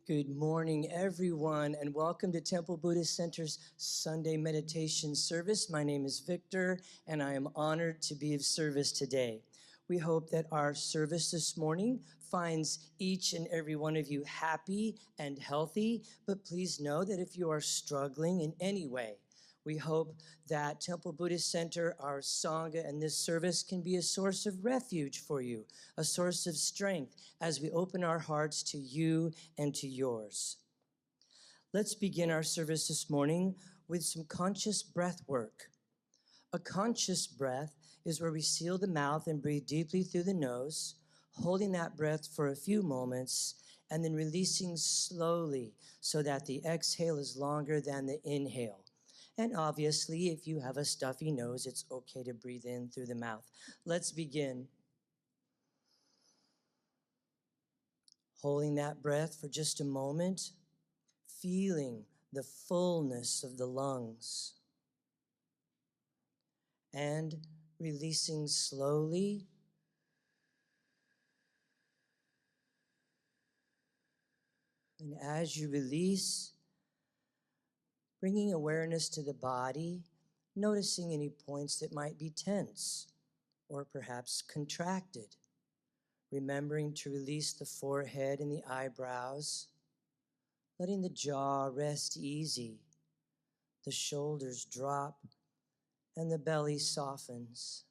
Good morning, everyone, and welcome to Temple Buddhist Center's Sunday meditation service. My name is Victor, and I am honored to be of service today. We hope that our service this morning finds each and every one of you happy and healthy, but please know that if you are struggling in any way, we hope that Temple Buddhist Center, our Sangha, and this service can be a source of refuge for you, a source of strength as we open our hearts to you and to yours. Let's begin our service this morning with some conscious breath work. A conscious breath is where we seal the mouth and breathe deeply through the nose, holding that breath for a few moments, and then releasing slowly so that the exhale is longer than the inhale. And obviously, if you have a stuffy nose, it's okay to breathe in through the mouth. Let's begin. Holding that breath for just a moment, feeling the fullness of the lungs, and releasing slowly. And as you release, bringing awareness to the body, noticing any points that might be tense or perhaps contracted. Remembering to release the forehead and the eyebrows, letting the jaw rest easy, the shoulders drop, and the belly softens.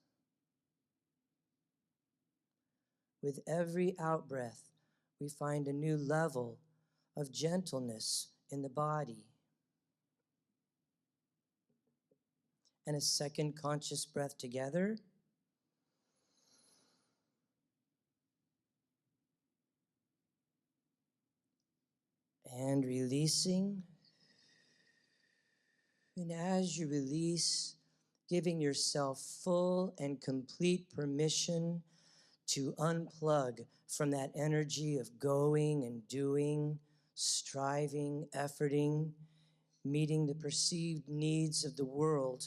With every out-breath, we find a new level of gentleness in the body. And a second conscious breath together. And releasing. And as you release, giving yourself full and complete permission to unplug from that energy of going and doing, striving, efforting, meeting the perceived needs of the world,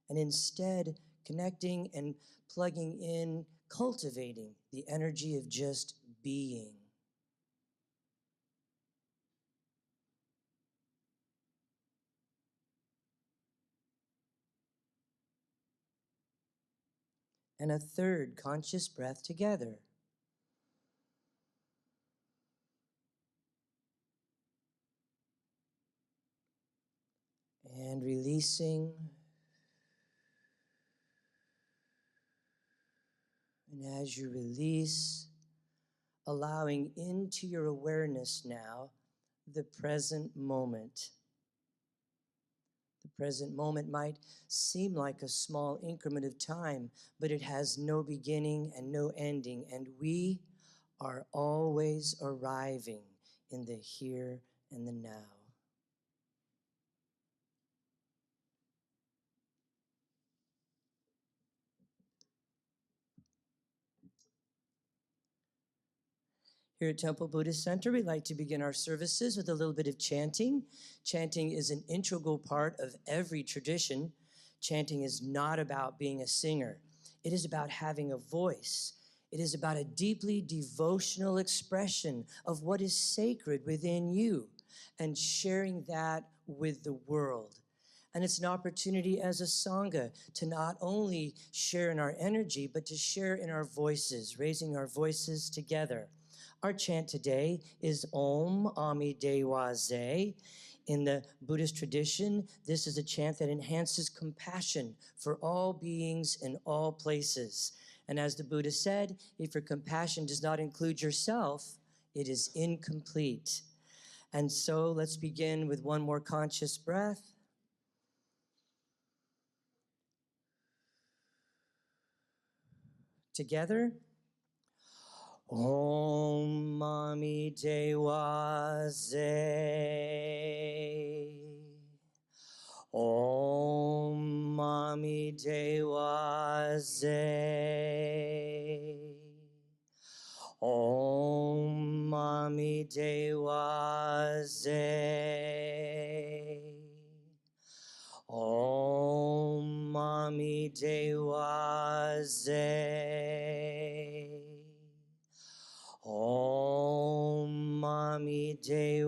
and instead connecting and plugging in, cultivating the energy of just being. And a third conscious breath together. And releasing. And as you release, allowing into your awareness now the present moment. The present moment might seem like a small increment of time, but it has no beginning and no ending, and we are always arriving in the here and the now. Here at Temple Buddhist Center, we like to begin our services with a little bit of chanting. Chanting is an integral part of every tradition. Chanting is not about being a singer. It is about having a voice. It is about a deeply devotional expression of what is sacred within you and sharing that with the world. And it's an opportunity as a Sangha to not only share in our energy, but to share in our voices, raising our voices together. Our chant today is Om Ami Dewa Ze. In the Buddhist tradition, this is a chant that enhances compassion for all beings in all places. And as the Buddha said, if your compassion does not include yourself, it is incomplete. And so let's begin with one more conscious breath. Together. Om Mami Dewa Ze. Om Mami Dewa Ze. Om Mami Dewa Ze. Om Mami Dewa Ze. Om Mami Dewa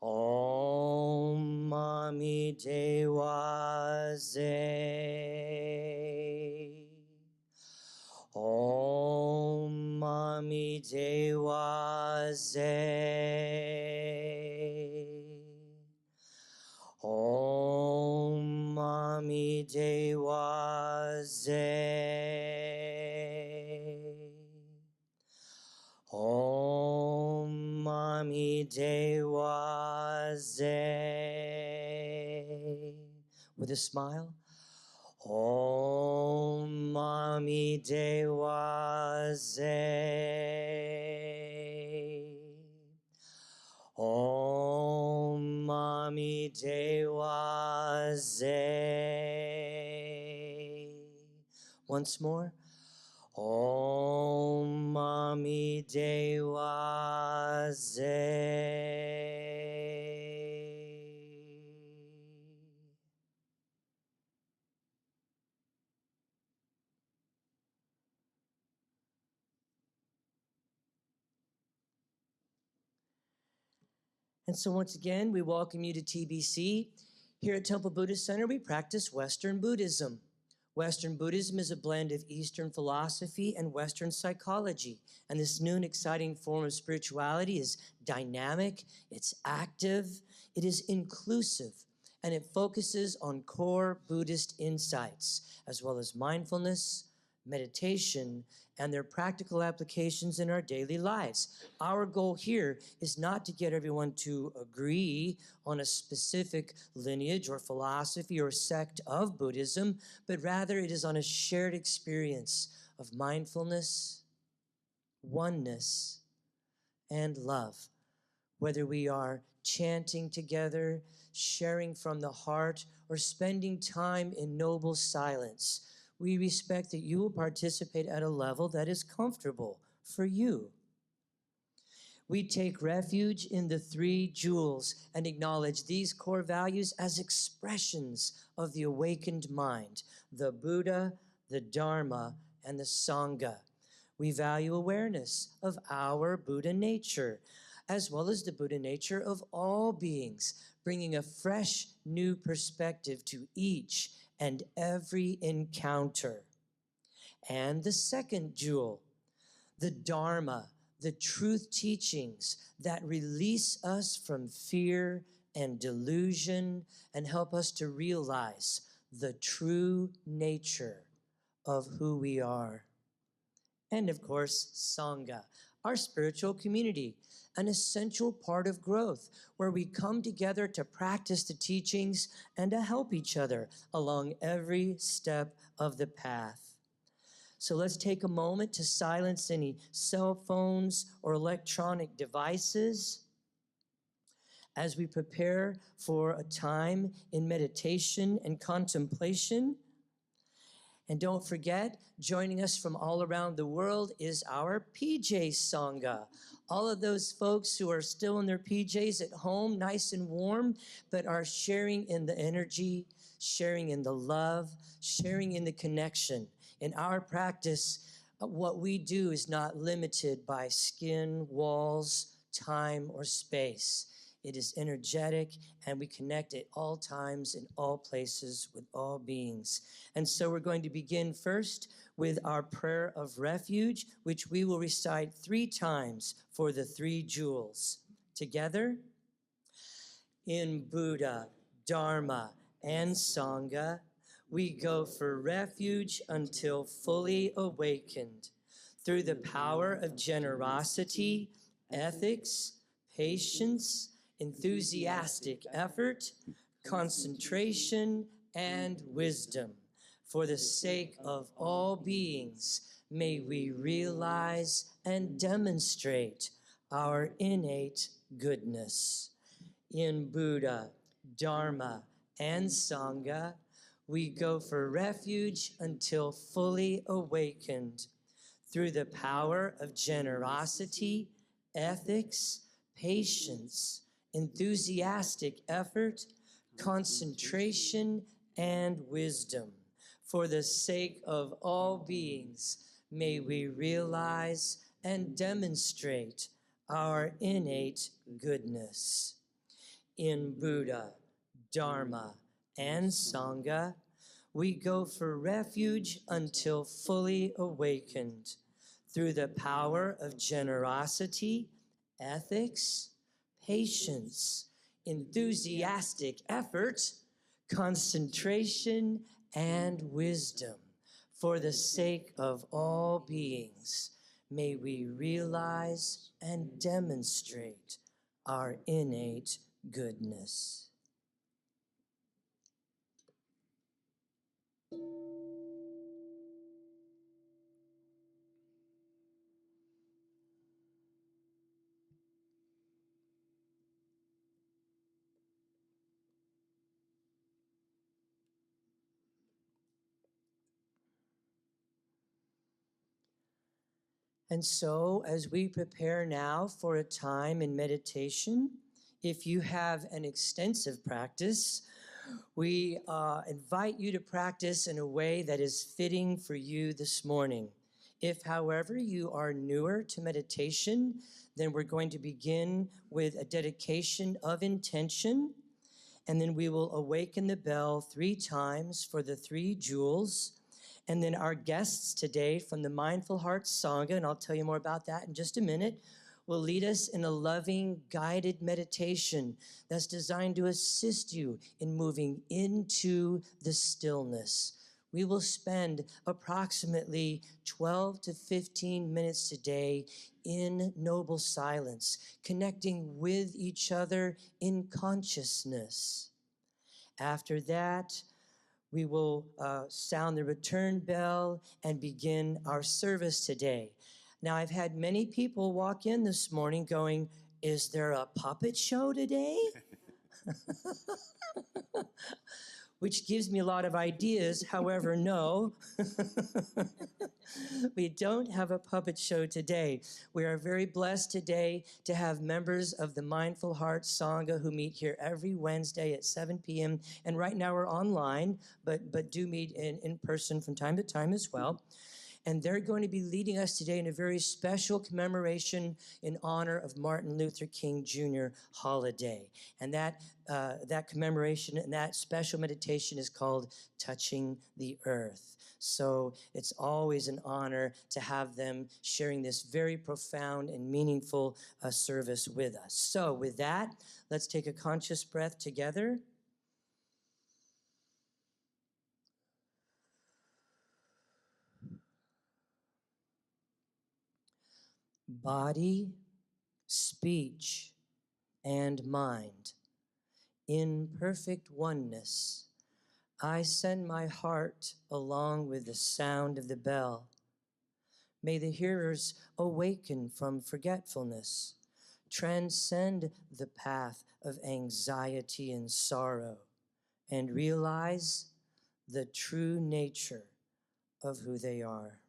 Om Mami Dewa Om Mami Dewa Om Mami Dewa Om Mami Dewa With a smile. Om Mami Dewa Om Mami Dewa Once more. Om Mami Dewa And so once again, we welcome you to TBC. Here at Temple Buddhist Center, we practice Western Buddhism. Western Buddhism is a blend of Eastern philosophy and Western psychology. And this new and exciting form of spirituality is dynamic, it's active, it is inclusive, and it focuses on core Buddhist insights, as well as mindfulness, meditation, and their practical applications in our daily lives. Our goal here is not to get everyone to agree on a specific lineage or philosophy or sect of Buddhism, but rather it is on a shared experience of mindfulness, oneness, and love. Whether we are chanting together, sharing from the heart, or spending time in noble silence, we respect that you will participate at a level that is comfortable for you. We take refuge in the three jewels and acknowledge these core values as expressions of the awakened mind, the Buddha, the Dharma, and the Sangha. We value awareness of our Buddha nature, as well as the Buddha nature of all beings, bringing a fresh new perspective to each and every encounter. And the second jewel, the Dharma, the truth teachings that release us from fear and delusion and help us to realize the true nature of who we are. And of course, Sangha, our spiritual community, an essential part of growth, where we come together to practice the teachings and to help each other along every step of the path. So let's take a moment to silence any cell phones or electronic devices as we prepare for a time in meditation and contemplation. And don't forget, joining us from all around the world is our PJ Sangha. All of those folks who are still in their PJs at home, nice and warm, but are sharing in the energy, sharing in the love, sharing in the connection. In our practice, what we do is not limited by skin, walls, time, or space. It is energetic, and we connect at all times, in all places, with all beings. And so we're going to begin first with our prayer of refuge, which we will recite 3 times for the 3 jewels. Together, in Buddha, Dharma, and Sangha, we go for refuge until fully awakened. Through the power of generosity, ethics, patience, enthusiastic effort, concentration, and wisdom. For the sake of all beings, may we realize and demonstrate our innate goodness. In Buddha, Dharma, and Sangha, we go for refuge until fully awakened. Through the power of generosity, ethics, patience, enthusiastic effort, concentration, and wisdom. For the sake of all beings, may we realize and demonstrate our innate goodness. In Buddha, Dharma, and Sangha, we go for refuge until fully awakened through the power of generosity, ethics, patience, enthusiastic effort, concentration, and wisdom. For the sake of all beings, may we realize and demonstrate our innate goodness. And so, as we prepare now for a time in meditation, if you have an extensive practice, we invite you to practice in a way that is fitting for you this morning. If, however, you are newer to meditation, then we're going to begin with a dedication of intention, and then we will awaken the bell 3 times for the 3 jewels. And then our guests today from the Mindful Heart Sangha, and I'll tell you more about that in just a minute, will lead us in a loving, guided meditation that's designed to assist you in moving into the stillness. We will spend approximately 12 to 15 minutes today in noble silence, connecting with each other in consciousness. After that, we will sound the return bell and begin our service today. Now, I've had many people walk in this morning going, "Is there a puppet show today?" Which gives me a lot of ideas. However, no, we don't have a puppet show today. We are very blessed today to have members of the Mindful Heart Sangha who meet here every Wednesday at 7 p.m. And right now we're online, but do meet in person from time to time as well. And they're going to be leading us today in a very special commemoration in honor of Martin Luther King Jr. holiday. And that commemoration and that special meditation is called Touching the Earth. So it's always an honor to have them sharing this very profound and meaningful service with us. So with that, let's take a conscious breath together. Body, speech, and mind, in perfect oneness, I send my heart along with the sound of the bell. May the hearers awaken from forgetfulness, transcend the path of anxiety and sorrow, and realize the true nature of who they are.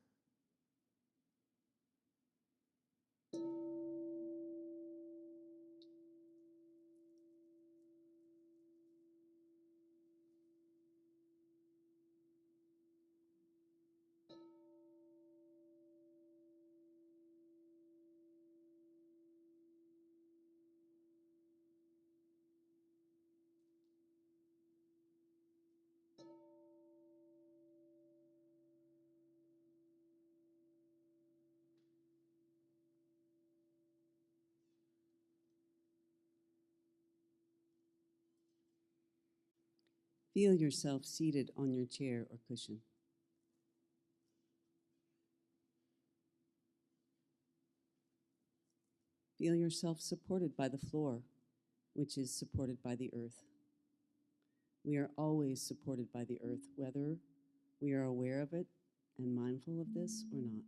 Feel yourself seated on your chair or cushion. Feel yourself supported by the floor, which is supported by the earth. We are always supported by the earth, whether we are aware of it and mindful of this or not.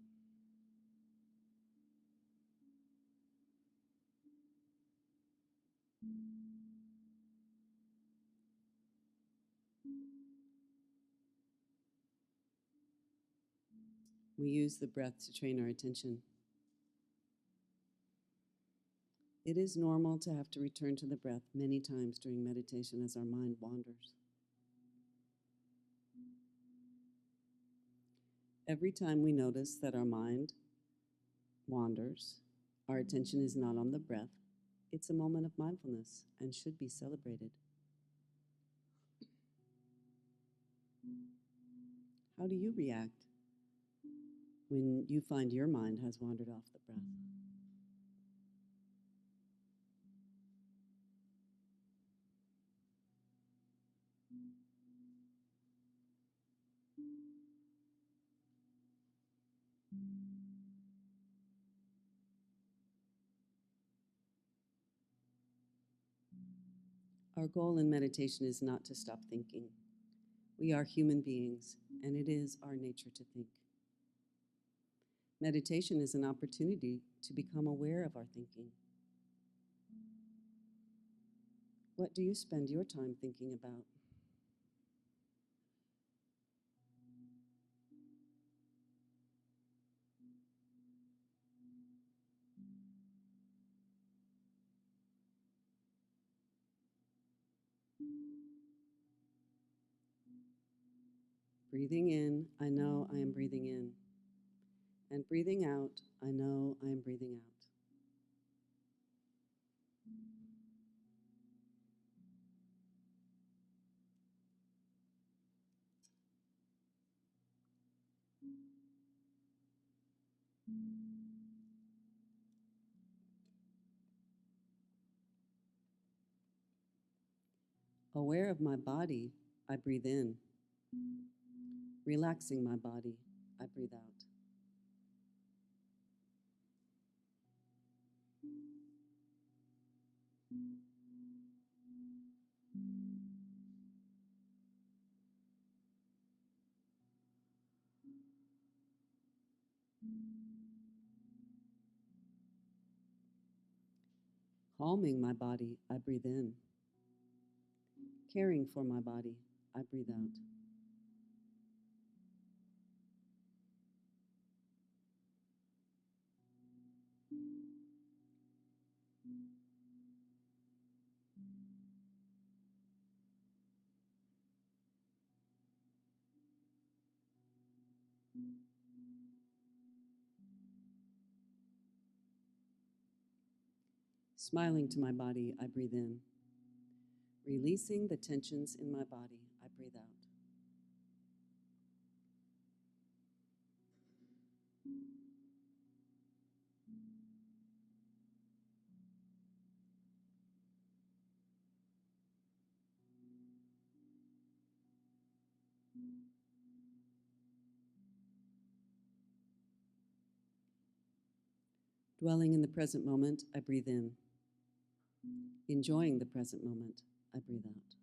We use the breath to train our attention. It is normal to have to return to the breath many times during meditation as our mind wanders. Every time we notice that our mind wanders, our attention is not on the breath. It's a moment of mindfulness and should be celebrated. How do you react when you find your mind has wandered off the breath? Our goal in meditation is not to stop thinking. We are human beings, and it is our nature to think. Meditation is an opportunity to become aware of our thinking. What do you spend your time thinking about? Breathing in, I know I am breathing in. And breathing out, I know I am breathing out. Aware of my body, I breathe in. Relaxing my body, I breathe out. Calming my body, I breathe in. Caring for my body, I breathe out. Smiling to my body, I breathe in. Releasing the tensions in my body, I breathe out. Dwelling in the present moment, I breathe in. Enjoying the present moment, I breathe out.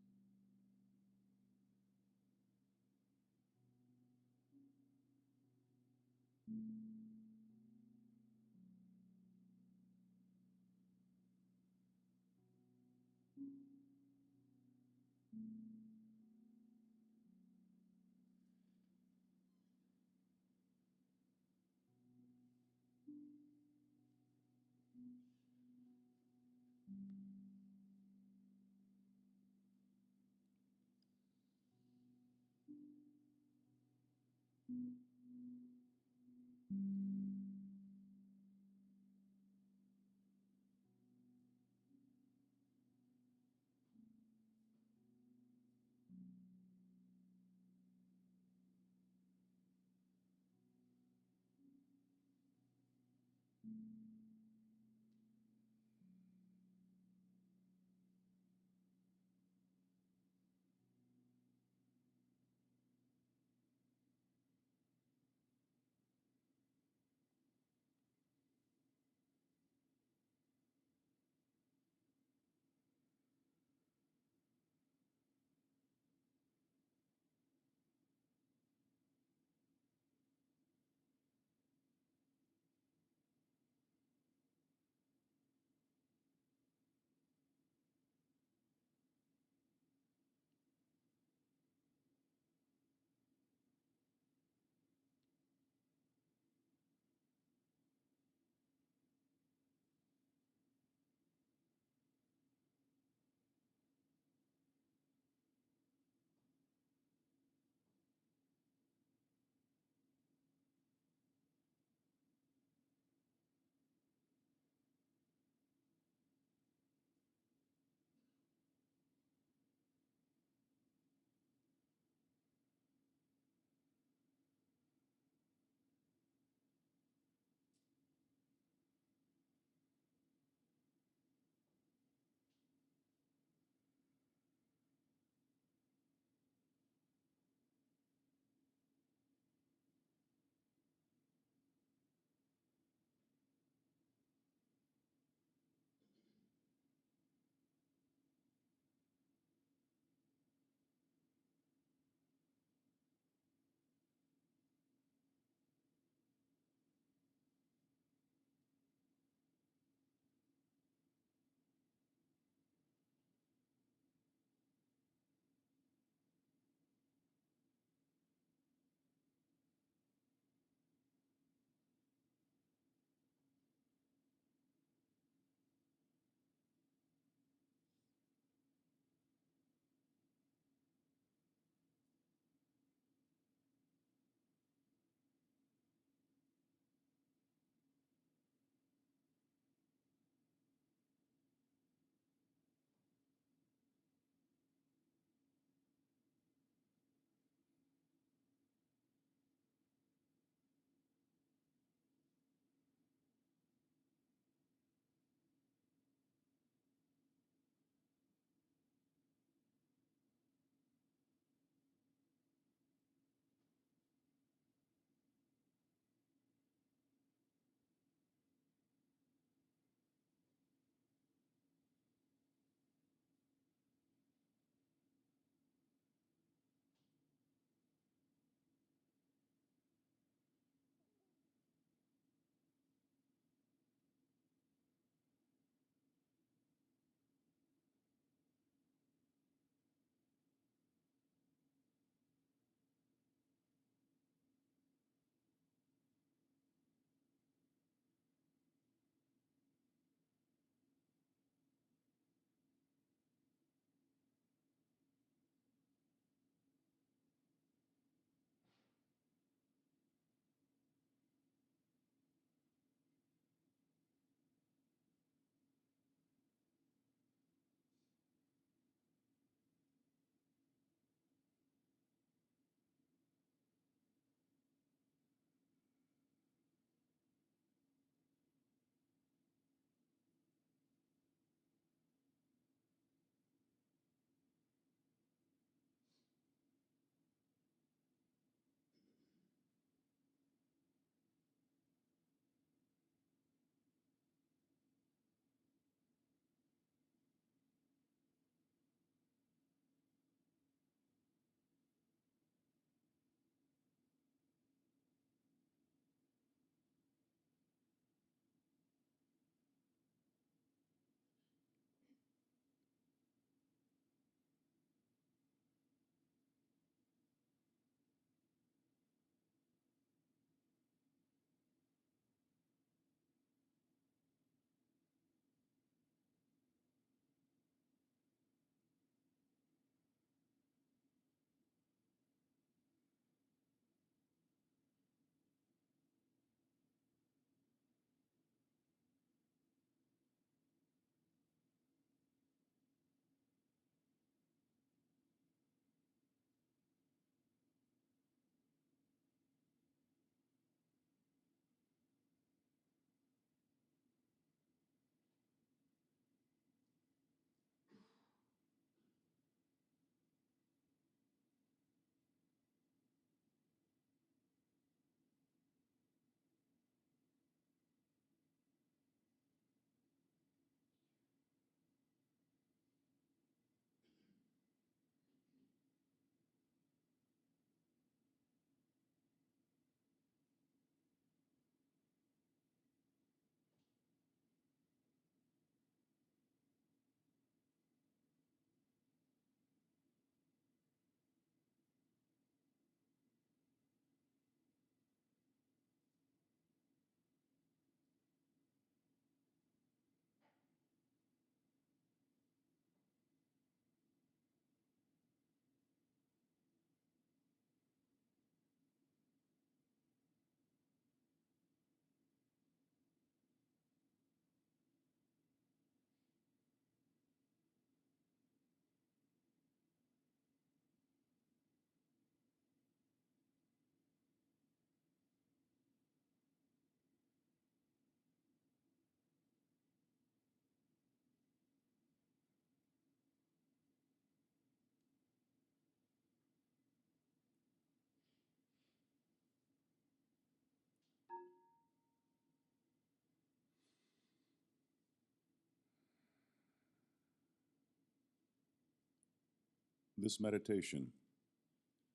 This meditation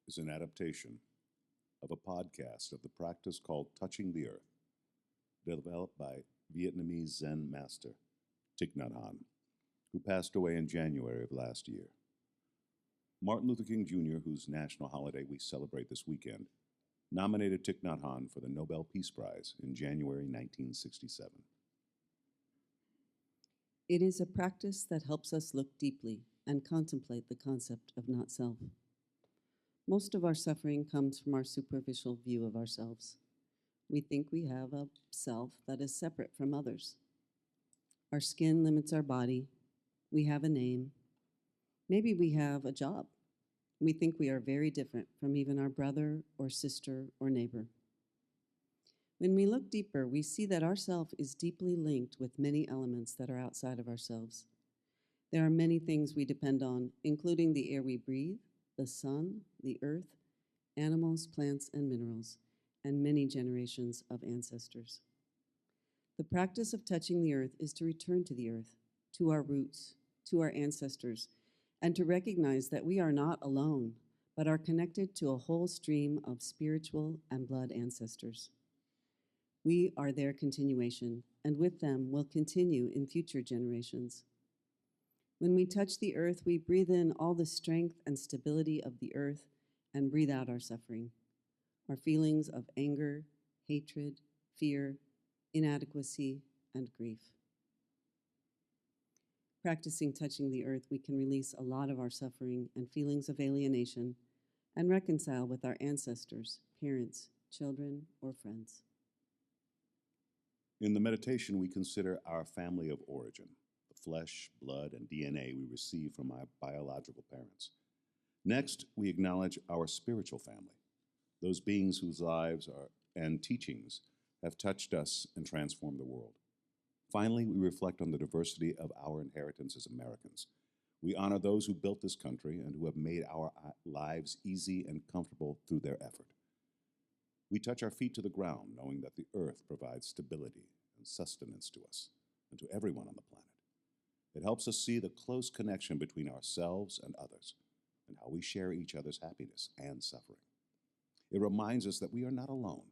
is an adaptation of a podcast of the practice called Touching the Earth, developed by Vietnamese Zen master Thich Nhat Hanh, who passed away in January of last year. Martin Luther King Jr., whose national holiday we celebrate this weekend, nominated Thich Nhat Hanh for the Nobel Peace Prize in January 1967. It is a practice that helps us look deeply and contemplate the concept of not self. Most of our suffering comes from our superficial view of ourselves. We think we have a self that is separate from others. Our skin limits our body. We have a name. Maybe we have a job. We think we are very different from even our brother or sister or neighbor. When we look deeper, we see that our self is deeply linked with many elements that are outside of ourselves. There are many things we depend on, including the air we breathe, the sun, the earth, animals, plants, and minerals, and many generations of ancestors. The practice of touching the earth is to return to the earth, to our roots, to our ancestors, and to recognize that we are not alone, but are connected to a whole stream of spiritual and blood ancestors. We are their continuation, and with them will continue in future generations. When we touch the earth, we breathe in all the strength and stability of the earth and breathe out our suffering, our feelings of anger, hatred, fear, inadequacy, and grief. Practicing touching the earth, we can release a lot of our suffering and feelings of alienation and reconcile with our ancestors, parents, children, or friends. In the meditation, we consider our family of origin, the flesh, blood, and DNA we receive from our biological parents. Next, we acknowledge our spiritual family, those beings whose lives and teachings have touched us and transformed the world. Finally, we reflect on the diversity of our inheritance as Americans. We honor those who built this country and who have made our lives easy and comfortable through their effort. We touch our feet to the ground, knowing that the earth provides stability and sustenance to us and to everyone on the planet. It helps us see the close connection between ourselves and others and how we share each other's happiness and suffering. It reminds us that we are not alone,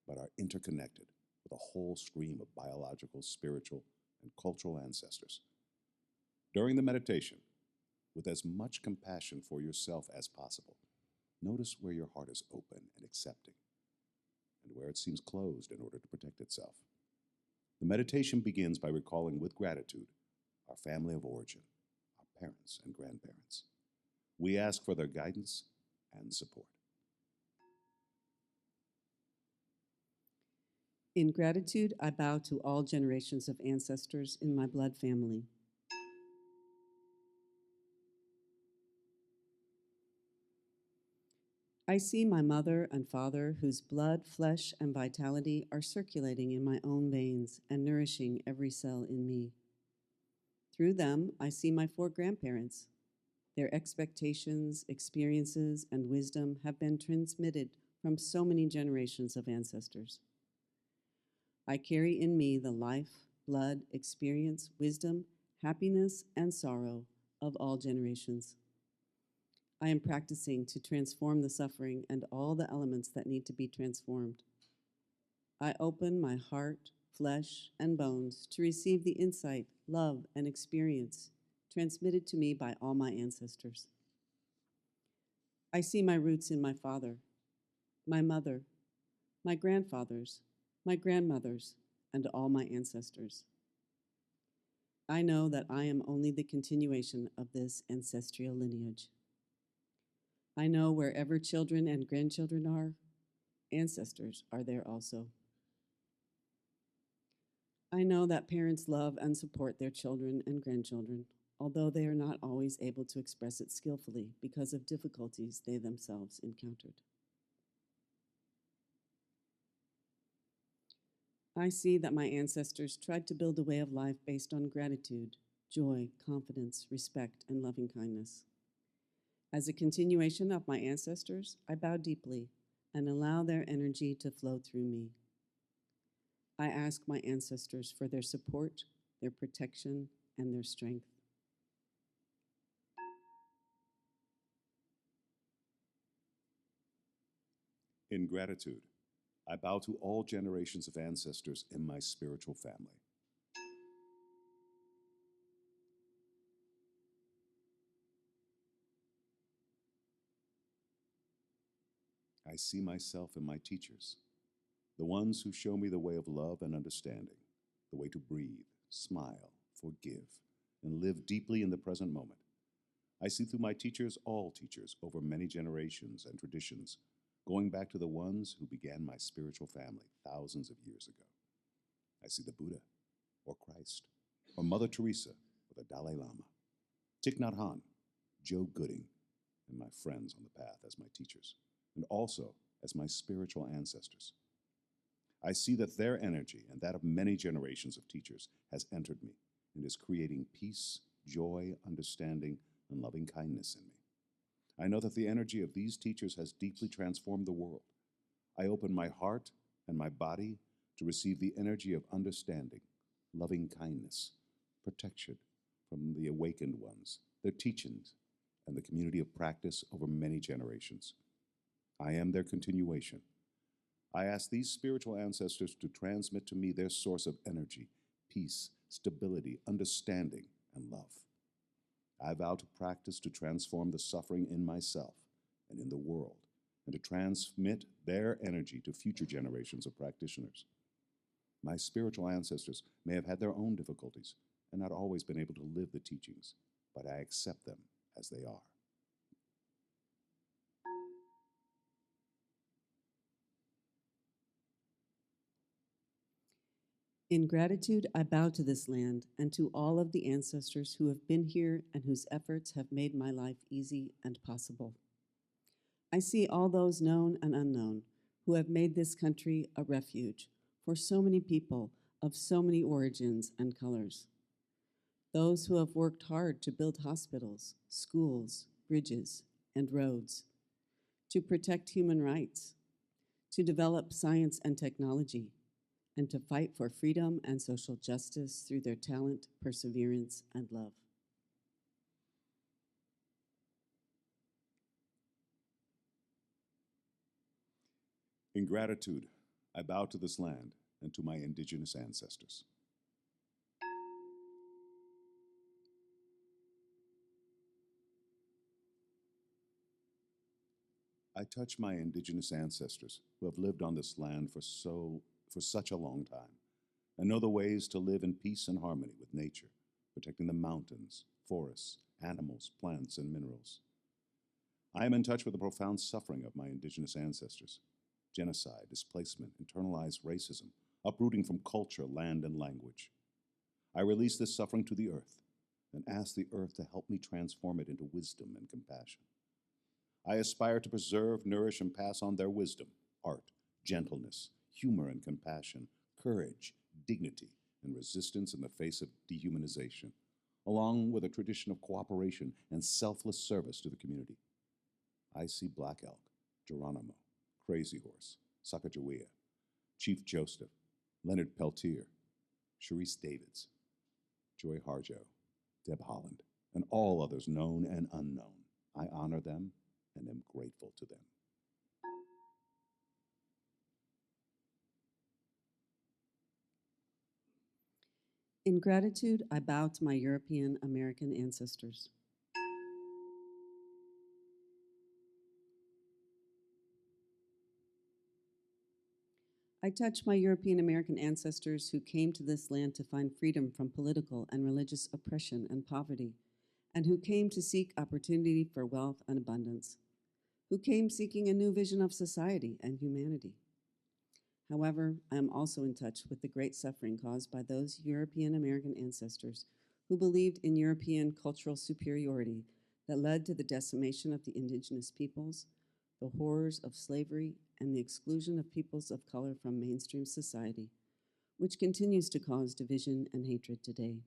but are interconnected with a whole stream of biological, spiritual, and cultural ancestors. During the meditation, with as much compassion for yourself as possible, notice where your heart is open and accepting, and where it seems closed in order to protect itself. The meditation begins by recalling with gratitude our family of origin, our parents and grandparents. We ask for their guidance and support. In gratitude, I bow to all generations of ancestors in my blood family. I see my mother and father whose blood, flesh, and vitality are circulating in my own veins and nourishing every cell in me. Through them, I see my 4 grandparents. Their expectations, experiences, and wisdom have been transmitted from so many generations of ancestors. I carry in me the life, blood, experience, wisdom, happiness, and sorrow of all generations. I am practicing to transform the suffering and all the elements that need to be transformed. I open my heart, flesh, and bones to receive the insight, love, and experience transmitted to me by all my ancestors. I see my roots in my father, my mother, my grandfathers, my grandmothers, and all my ancestors. I know that I am only the continuation of this ancestral lineage. I know wherever children and grandchildren are, ancestors are there also. I know that parents love and support their children and grandchildren, although they are not always able to express it skillfully because of difficulties they themselves encountered. I see that my ancestors tried to build a way of life based on gratitude, joy, confidence, respect, and loving kindness. As a continuation of my ancestors, I bow deeply and allow their energy to flow through me. I ask my ancestors for their support, their protection, and their strength. In gratitude, I bow to all generations of ancestors in my spiritual family. I see myself in my teachers, the ones who show me the way of love and understanding, the way to breathe, smile, forgive, and live deeply in the present moment. I see through my teachers all teachers over many generations and traditions, going back to the ones who began my spiritual family thousands of years ago. I see the Buddha, or Christ, or Mother Teresa, or the Dalai Lama, Thich Nhat Hanh, Joe Gooding, and my friends on the path as my teachers, and also as my spiritual ancestors. I see that their energy and that of many generations of teachers has entered me and is creating peace, joy, understanding, and loving kindness in me. I know that the energy of these teachers has deeply transformed the world. I open my heart and my body to receive the energy of understanding, loving kindness, protection from the awakened ones, their teachings, and the community of practice over many generations. I am their continuation. I ask these spiritual ancestors to transmit to me their source of energy, peace, stability, understanding, and love. I vow to practice to transform the suffering in myself and in the world, and to transmit their energy to future generations of practitioners. My spiritual ancestors may have had their own difficulties and not always been able to live the teachings, but I accept them as they are. In gratitude, I bow to this land and to all of the ancestors who have been here and whose efforts have made my life easy and possible. I see all those known and unknown who have made this country a refuge for so many people of so many origins and colors. Those who have worked hard to build hospitals, schools, bridges, and roads, to protect human rights, to develop science and technology, and to fight for freedom and social justice through their talent, perseverance, and love. In gratitude, I bow to this land and to my indigenous ancestors. I touch my indigenous ancestors who have lived on this land for such a long time and know the ways to live in peace and harmony with nature, protecting the mountains, forests, animals, plants, and minerals. I am in touch with the profound suffering of my indigenous ancestors: genocide, displacement, internalized racism, uprooting from culture, land, and language. I release this suffering to the earth and ask the earth to help me transform it into wisdom and compassion. I aspire to preserve, nourish, and pass on their wisdom, art, gentleness, humor and compassion, courage, dignity, and resistance in the face of dehumanization, along with a tradition of cooperation and selfless service to the community. I see Black Elk, Geronimo, Crazy Horse, Sacagawea, Chief Joseph, Leonard Peltier, Sharice Davids, Joy Harjo, Deb Holland, and all others known and unknown. I honor them and am grateful to them. In gratitude, I bow to my European American ancestors. I touch my European American ancestors who came to this land to find freedom from political and religious oppression and poverty, and who came to seek opportunity for wealth and abundance, who came seeking a new vision of society and humanity. However, I am also in touch with the great suffering caused by those European American ancestors who believed in European cultural superiority that led to the decimation of the indigenous peoples, the horrors of slavery, and the exclusion of peoples of color from mainstream society, which continues to cause division and hatred today.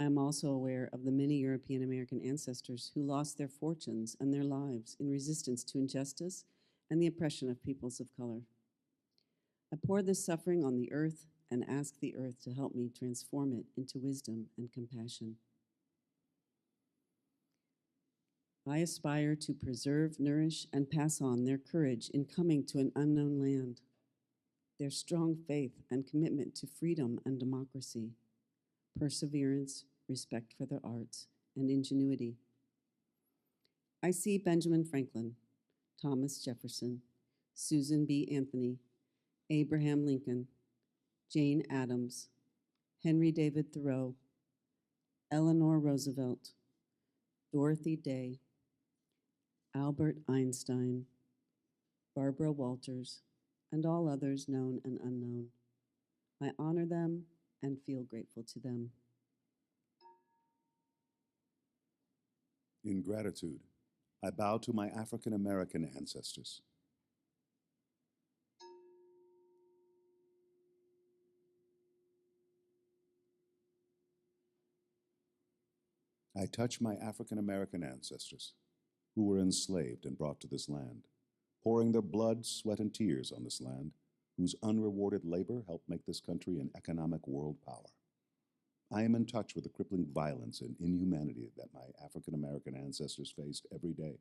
I am also aware of the many European American ancestors who lost their fortunes and their lives in resistance to injustice and the oppression of peoples of color. I pour this suffering on the earth and ask the earth to help me transform it into wisdom and compassion. I aspire to preserve, nourish, and pass on their courage in coming to an unknown land, their strong faith and commitment to freedom and democracy, perseverance, respect for the arts, and ingenuity. I see Benjamin Franklin, Thomas Jefferson, Susan B. Anthony, Abraham Lincoln, Jane Addams, Henry David Thoreau, Eleanor Roosevelt, Dorothy Day, Albert Einstein, Barbara Walters, and all others known and unknown. I honor them and feel grateful to them. In gratitude, I bow to my African American ancestors. I touch my African American ancestors who were enslaved and brought to this land, pouring their blood, sweat, and tears on this land, whose unrewarded labor helped make this country an economic world power. I am in touch with the crippling violence and inhumanity that my African American ancestors faced every day.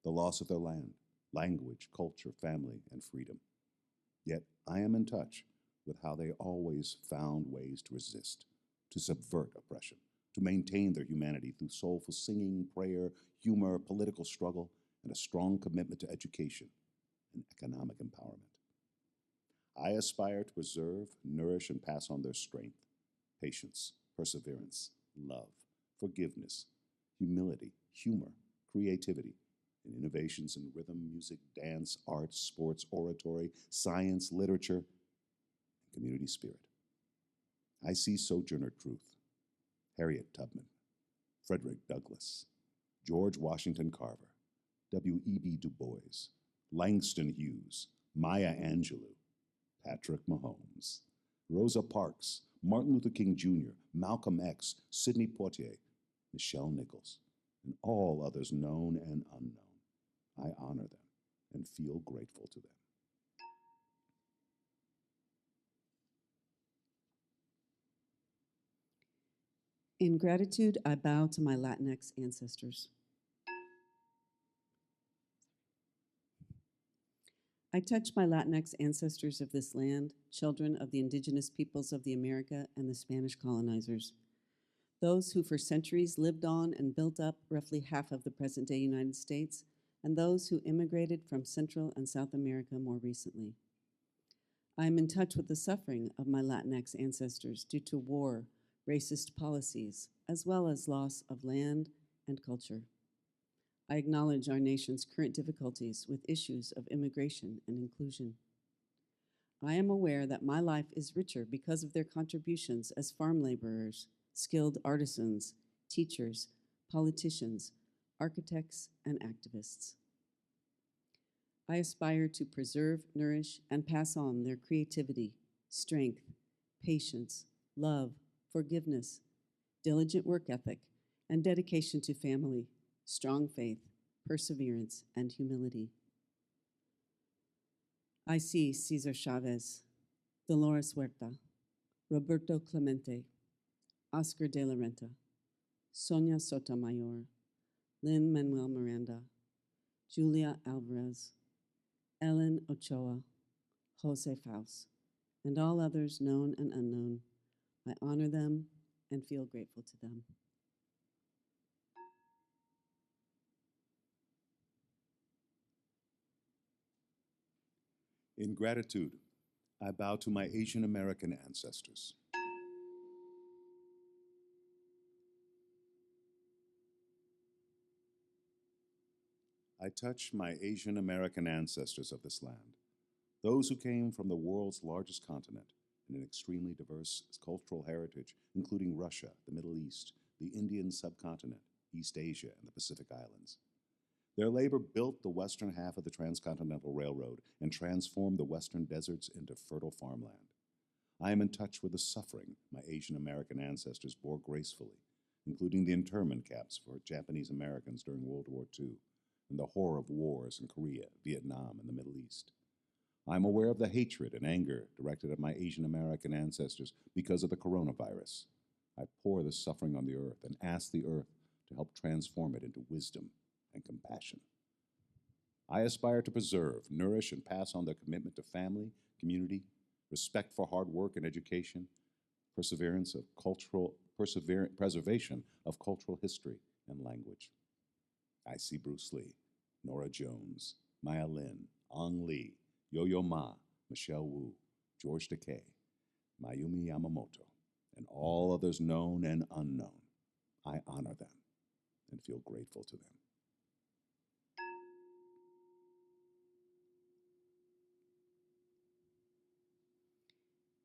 The loss of their land, language, culture, family, and freedom. Yet I am in touch with how they always found ways to resist, to subvert oppression, to maintain their humanity through soulful singing, prayer, humor, political struggle, and a strong commitment to education and economic empowerment. I aspire to preserve, nourish, and pass on their strength, patience, perseverance, love, forgiveness, humility, humor, creativity, and innovations in rhythm, music, dance, arts, sports, oratory, science, literature, and community spirit. I see Sojourner Truth, Harriet Tubman, Frederick Douglass, George Washington Carver, W.E.B. Du Bois, Langston Hughes, Maya Angelou, Patrick Mahomes, Rosa Parks, Martin Luther King Jr., Malcolm X, Sidney Poitier, Michelle Nichols, and all others known and unknown. I honor them and feel grateful to them. In gratitude, I bow to my Latinx ancestors. I touch my Latinx ancestors of this land, children of the indigenous peoples of the America and the Spanish colonizers, those who for centuries lived on and built up roughly half of the present-day United States, and those who immigrated from Central and South America more recently. I am in touch with the suffering of my Latinx ancestors due to war, racist policies, as well as loss of land and culture. I acknowledge our nation's current difficulties with issues of immigration and inclusion. I am aware that my life is richer because of their contributions as farm laborers, skilled artisans, teachers, politicians, architects, and activists. I aspire to preserve, nourish, and pass on their creativity, strength, patience, love, forgiveness, diligent work ethic, and dedication to family, strong faith, perseverance, and humility. I see Cesar Chavez, Dolores Huerta, Roberto Clemente, Oscar de la Renta, Sonia Sotomayor, Lin-Manuel Miranda, Julia Alvarez, Ellen Ochoa, Jose Faust, and all others known and unknown. I honor them and feel grateful to them. In gratitude, I bow to my Asian American ancestors. I touch my Asian American ancestors of this land, those who came from the world's largest continent and an extremely diverse cultural heritage, including Russia, the Middle East, the Indian subcontinent, East Asia, and the Pacific Islands. Their labor built the western half of the Transcontinental Railroad and transformed the western deserts into fertile farmland. I am in touch with the suffering my Asian American ancestors bore gracefully, including the internment camps for Japanese Americans during World War II and the horror of wars in Korea, Vietnam, and the Middle East. I am aware of the hatred and anger directed at my Asian American ancestors because of the coronavirus. I pour this suffering on the earth and ask the earth to help transform it into wisdom, and compassion. I aspire to preserve, nourish, and pass on their commitment to family, community, respect for hard work and education, preservation of cultural history and language. I see Bruce Lee, Nora Jones, Maya Lin, Ang Lee, Yo-Yo Ma, Michelle Wu, George Takei, Mayumi Yamamoto, and all others known and unknown. I honor them and feel grateful to them.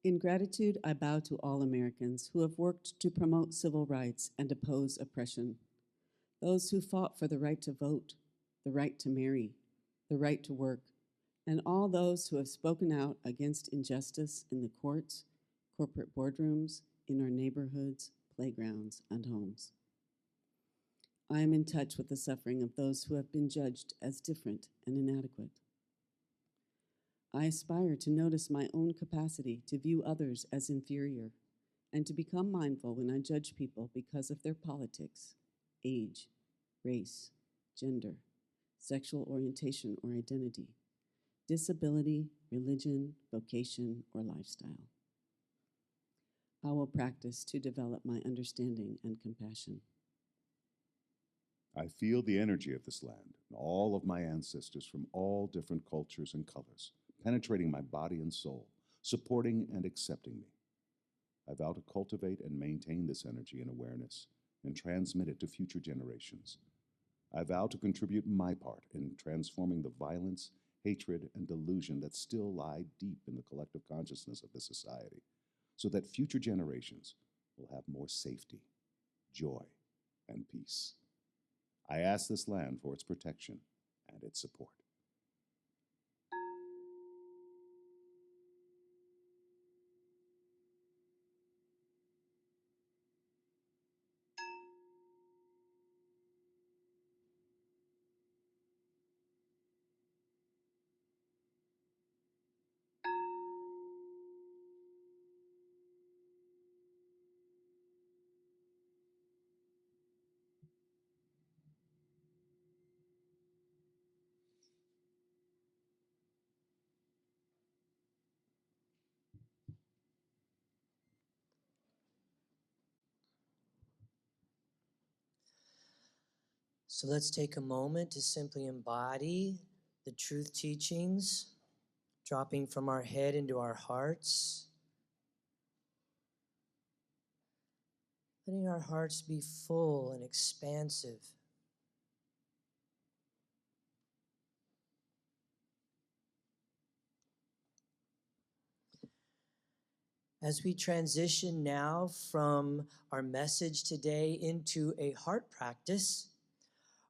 In gratitude, I bow to all Americans who have worked to promote civil rights and oppose oppression, those who fought for the right to vote, the right to marry, the right to work, and all those who have spoken out against injustice in the courts, corporate boardrooms, in our neighborhoods, playgrounds, and homes. I am in touch with the suffering of those who have been judged as different and inadequate. I aspire to notice my own capacity to view others as inferior and to become mindful when I judge people because of their politics, age, race, gender, sexual orientation or identity, disability, religion, vocation, or lifestyle. I will practice to develop my understanding and compassion. I feel the energy of this land and all of my ancestors from all different cultures and colors, penetrating my body and soul, supporting and accepting me. I vow to cultivate and maintain this energy and awareness and transmit it to future generations. I vow to contribute my part in transforming the violence, hatred, and delusion that still lie deep in the collective consciousness of this society, so that future generations will have more safety, joy, and peace. I ask this land for its protection and its support. So let's take a moment to simply embody the truth teachings, dropping from our head into our hearts, letting our hearts be full and expansive. As we transition now from our message today into a heart practice,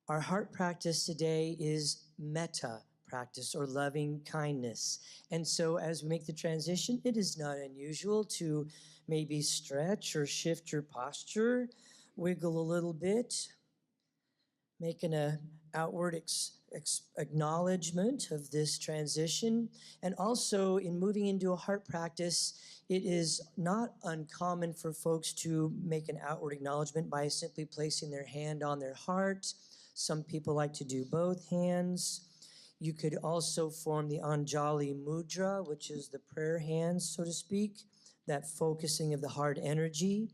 our heart practice today is metta practice, or loving kindness. And so as we make the transition, it is not unusual to maybe stretch or shift your posture, wiggle a little bit, making an outward acknowledgement of this transition. And also in moving into a heart practice, it is not uncommon for folks to make an outward acknowledgement by simply placing their hand on their heart. Some people like to do both hands. You could also form the Anjali Mudra, which is the prayer hands, so to speak, that focusing of the heart energy.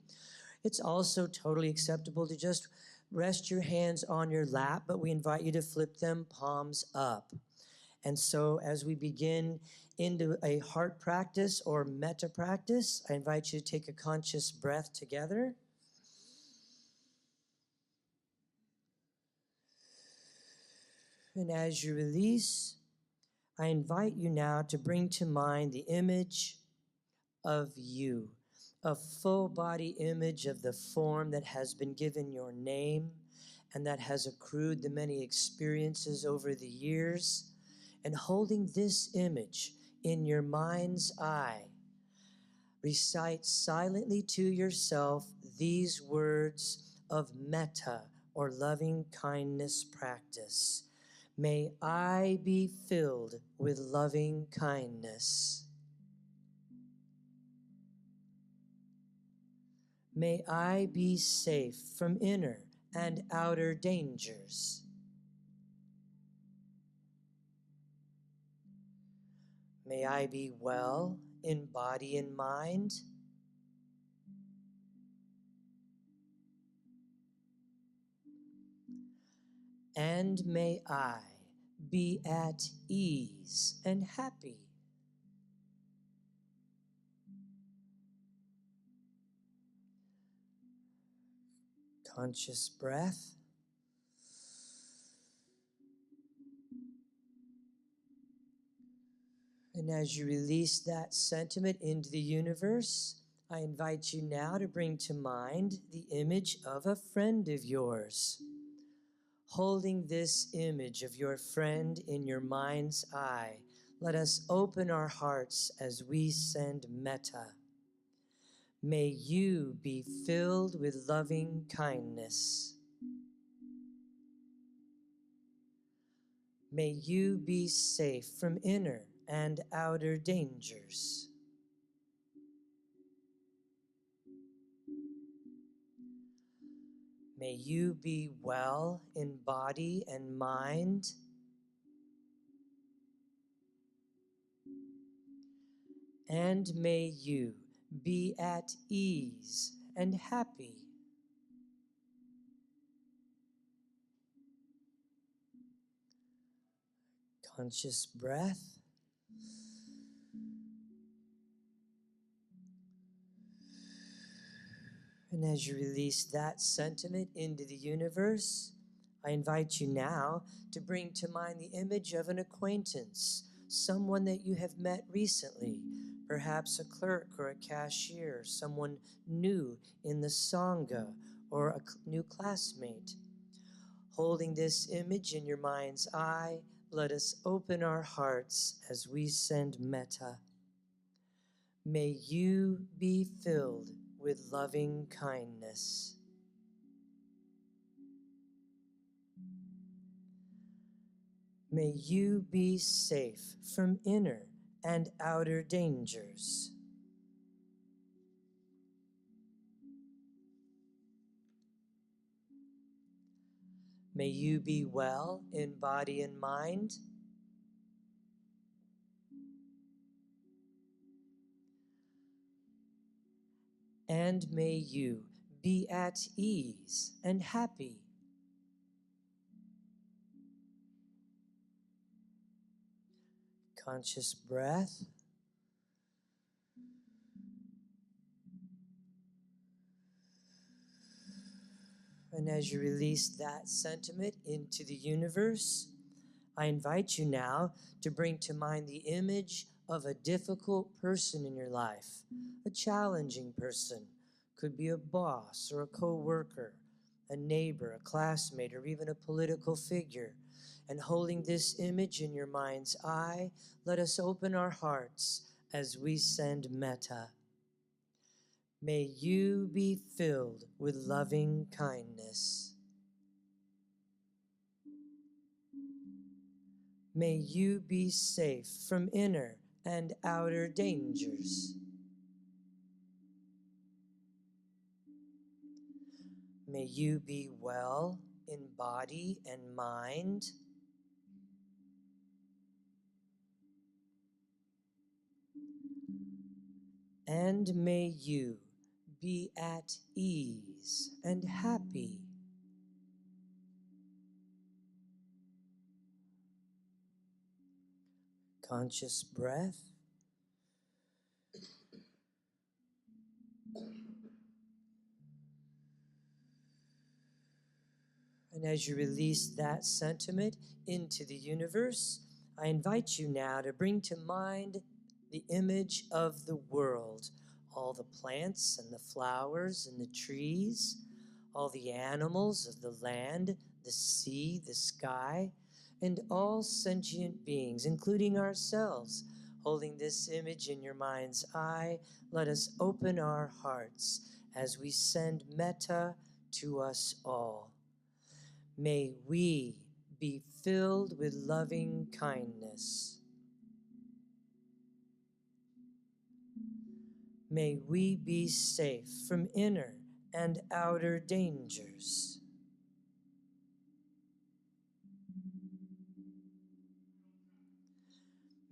It's also totally acceptable to just rest your hands on your lap, but we invite you to flip them palms up. And so as we begin into a heart practice or metta practice, I invite you to take a conscious breath together. And as you release, I invite you now to bring to mind the image of you, a full body image of the form that has been given your name and that has accrued the many experiences over the years. And holding this image in your mind's eye, recite silently to yourself these words of metta, or loving kindness practice. May I be filled with loving kindness. May I be safe from inner and outer dangers. May I be well in body and mind. And may I be at ease and happy. Conscious breath. And as you release that sentiment into the universe, I invite you now to bring to mind the image of a friend of yours. Holding this image of your friend in your mind's eye, let us open our hearts as we send metta. May you be filled with loving kindness. May you be safe from inner and outer dangers. May you be well in body and mind. And may you be at ease and happy. Conscious breath. And as you release that sentiment into the universe, I invite you now to bring to mind the image of an acquaintance, someone that you have met recently, perhaps a clerk or a cashier, someone new in the Sangha, or a new classmate. Holding this image in your mind's eye, let us open our hearts as we send metta. May you be filled with loving kindness. May you be safe from inner and outer dangers. May you be well in body and mind. And may you be at ease and happy. Conscious breath. And as you release that sentiment into the universe, I invite you now to bring to mind the image of a difficult person in your life, a challenging person. Could be a boss or a co-worker, a neighbor, a classmate, or even a political figure. And holding this image in your mind's eye, let us open our hearts as we send metta. May you be filled with loving kindness. May you be safe from inner and outer dangers. May you be well in body and mind. And may you be at ease and happy. Conscious breath. And as you release that sentiment into the universe, I invite you now to bring to mind the image of the world, all the plants and the flowers and the trees, all the animals of the land, the sea, the sky, and all sentient beings, including ourselves. Holding this image in your mind's eye, let us open our hearts as we send metta to us all. May we be filled with loving kindness. May we be safe from inner and outer dangers.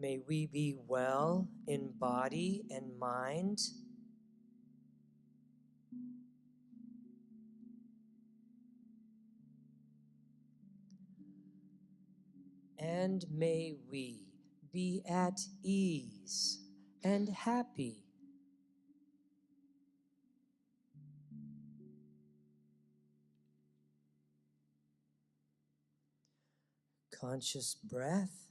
May we be well in body and mind. And may we be at ease and happy. Conscious breath.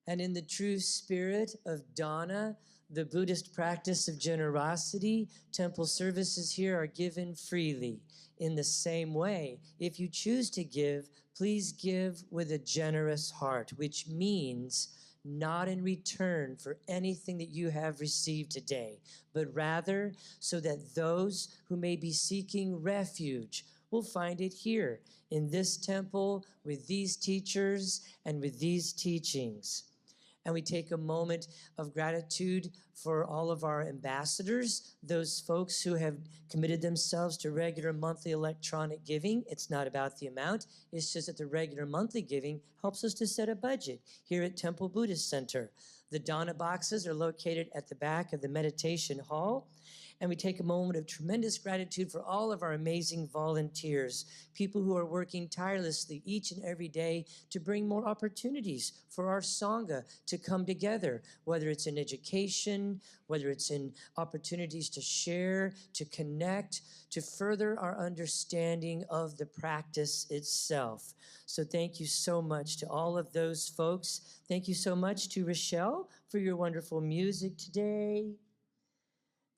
And in the true spirit of dana, the Buddhist practice of generosity, temple services here are given freely. In the same way, if you choose to give, please give with a generous heart, which means not in return for anything that you have received today, but rather so that those who may be seeking refuge will find it here in this temple with these teachers and with these teachings. And we take a moment of gratitude for all of our ambassadors, those folks who have committed themselves to regular monthly electronic giving. It's not about the amount, it's just that the regular monthly giving helps us to set a budget here at Temple Buddhist Center. The dana boxes are located at the back of the meditation hall. And we take a moment of tremendous gratitude for all of our amazing volunteers, people who are working tirelessly each and every day to bring more opportunities for our Sangha to come together, whether it's in education, whether it's in opportunities to share, to connect, to further our understanding of the practice itself. So thank you so much to all of those folks. Thank you so much to Rochelle for your wonderful music today.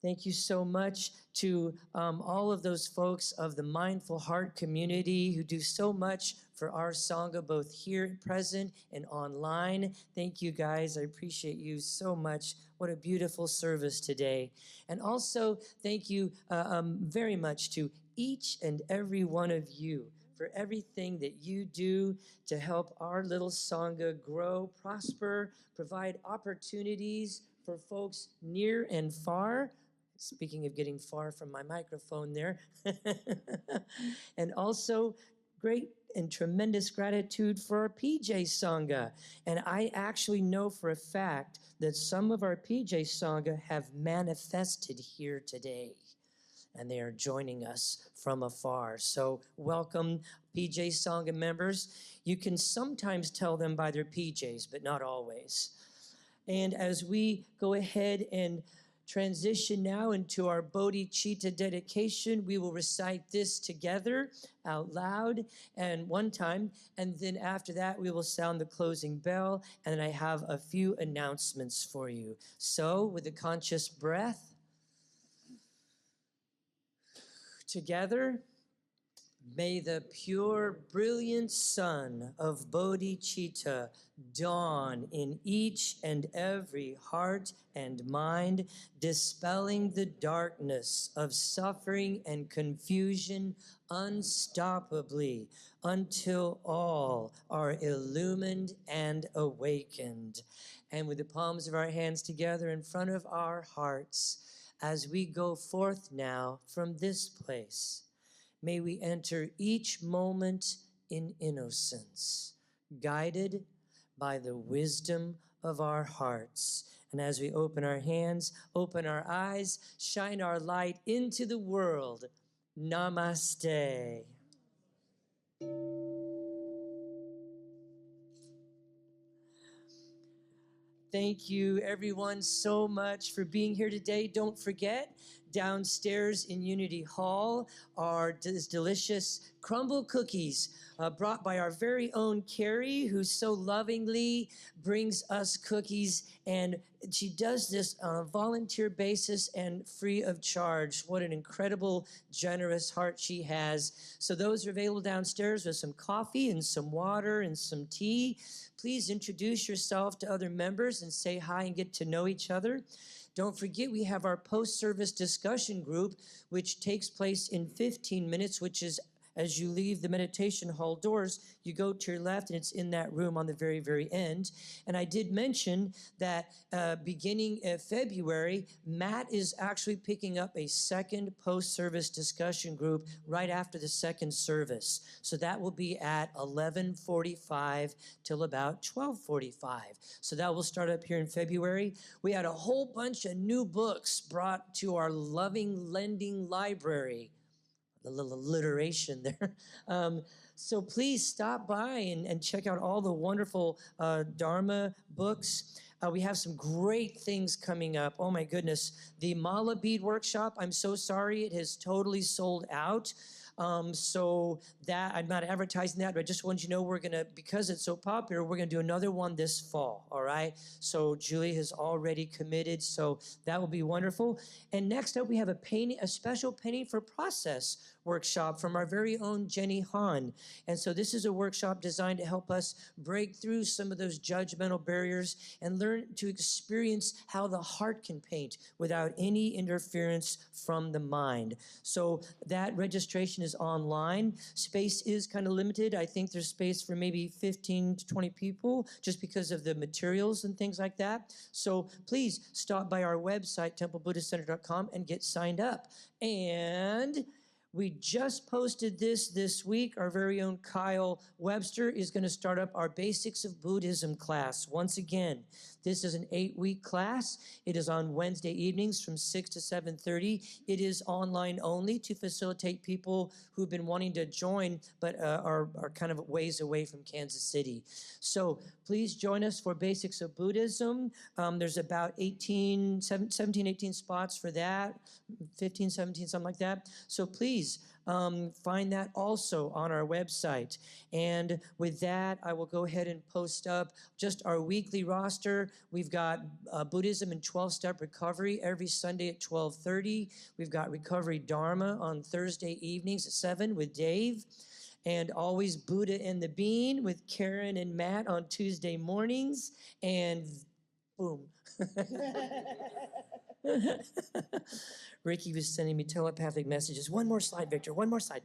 Thank you so much to all of those folks of the Mindful Heart community who do so much for our Sangha, both here present and online. Thank you, guys. I appreciate you so much. What a beautiful service today. And also, thank you very much to each and every one of you for everything that you do to help our little Sangha grow, prosper, provide opportunities for folks near and far. Speaking of getting far from my microphone there. And also great and tremendous gratitude for our PJ Sangha. And I actually know for a fact that some of our PJ Sangha have manifested here today. And they are joining us from afar. So welcome, PJ Sangha members. You can sometimes tell them by their PJs, but not always. And as we go ahead and transition now into our bodhicitta dedication, we will recite this together out loud and one time, and then after that we will sound the closing bell, and then I have a few announcements for you. So with a conscious breath, together, may the pure, brilliant sun of bodhicitta dawn in each and every heart and mind, dispelling the darkness of suffering and confusion unstoppably until all are illumined and awakened. And with the palms of our hands together in front of our hearts, as we go forth now from this place, may we enter each moment in innocence, guided by the wisdom of our hearts. And as we open our hands, open our eyes, shine our light into the world. Namaste. Thank you, everyone, so much for being here today. Don't forget, downstairs in Unity Hall are delicious crumble cookies brought by our very own Carrie, who so lovingly brings us cookies. And she does this on a volunteer basis and free of charge. What an incredible, generous heart she has. So those are available downstairs with some coffee and some water and some tea. Please introduce yourself to other members and say hi and get to know each other. Don't forget, we have our post-service discussion group, which takes place in 15 minutes, which is As you leave the meditation hall doors, you go to your left, and it's in that room on the very, very end. And I did mention that beginning in February, Matt is actually picking up a second post-service discussion group right after the second service. So that will be at 11:45 till about 12:45. So that will start up here in February. We had a whole bunch of new books brought to our loving lending library. A little alliteration there. So please stop by and check out all the wonderful Dharma books. We have some great things coming up. Oh my goodness. The Mala Bead Workshop, I'm so sorry, it has totally sold out. So that, I'm not advertising that, but I just want you to know we're gonna, because it's so popular, we're gonna do another one this fall, all right? So Julie has already committed, so that will be wonderful. And next up, we have a special Painting for Process workshop from our very own Jenny Hahn. And so this is a workshop designed to help us break through some of those judgmental barriers and learn to experience how the heart can paint without any interference from the mind. So that registration is online. Space is kind of limited. I think there's space for maybe 15 to 20 people just because of the materials and things like that. So please stop by our website, templebuddhistcenter.com, and get signed up. And we just posted this week. Our very own Kyle Webster is going to start up our Basics of Buddhism class. Once again, this is an 8-week class. It is on Wednesday evenings from 6 to 7:30. It is online only to facilitate people who've been wanting to join but are kind of ways away from Kansas City. So please join us for Basics of Buddhism. There's about 17, 18 spots for that, 15, 17, something like that. So please find that also on our website. And with that, I will go ahead and post up just our weekly roster. We've got Buddhism and 12-Step Recovery every Sunday at 12:30. We've got Recovery Dharma on Thursday evenings at 7 with Dave. And Always Buddha and the Bean with Karen and Matt on Tuesday mornings. And boom. Ricky was sending me telepathic messages. One more slide, Victor, one more slide.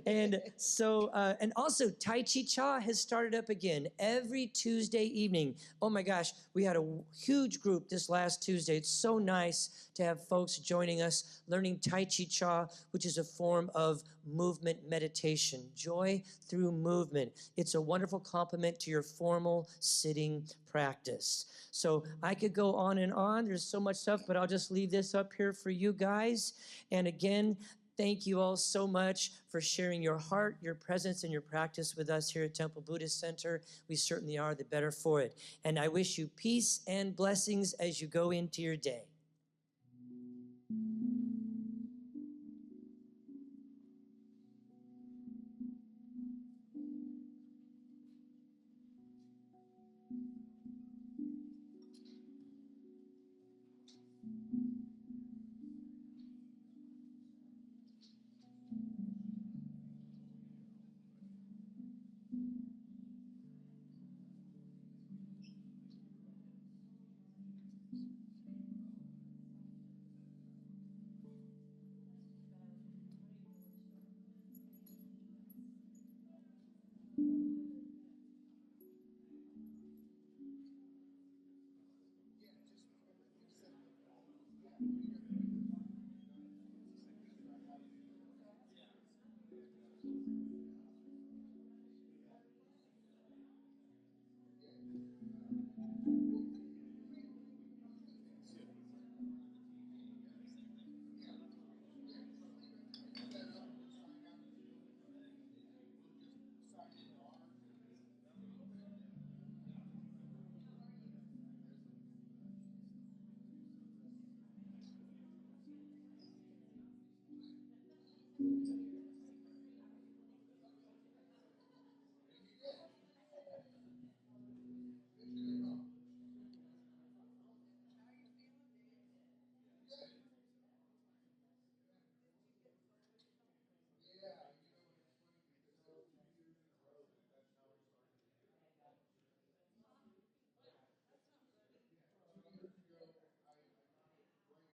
And so, and also Tai Chi Cha has started up again every Tuesday evening. Oh my gosh, we had a huge group this last Tuesday. It's so nice to have folks joining us learning Tai Chi Cha, which is a form of movement meditation, joy through movement. It's a wonderful complement to your formal sitting practice. So I could go on and on. There's so much stuff, but I'll just leave this up here for you guys. And again, thank you all so much for sharing your heart, your presence, and your practice with us here at Temple Buddhist Center. We certainly are the better for it. And I wish you peace and blessings as you go into your day.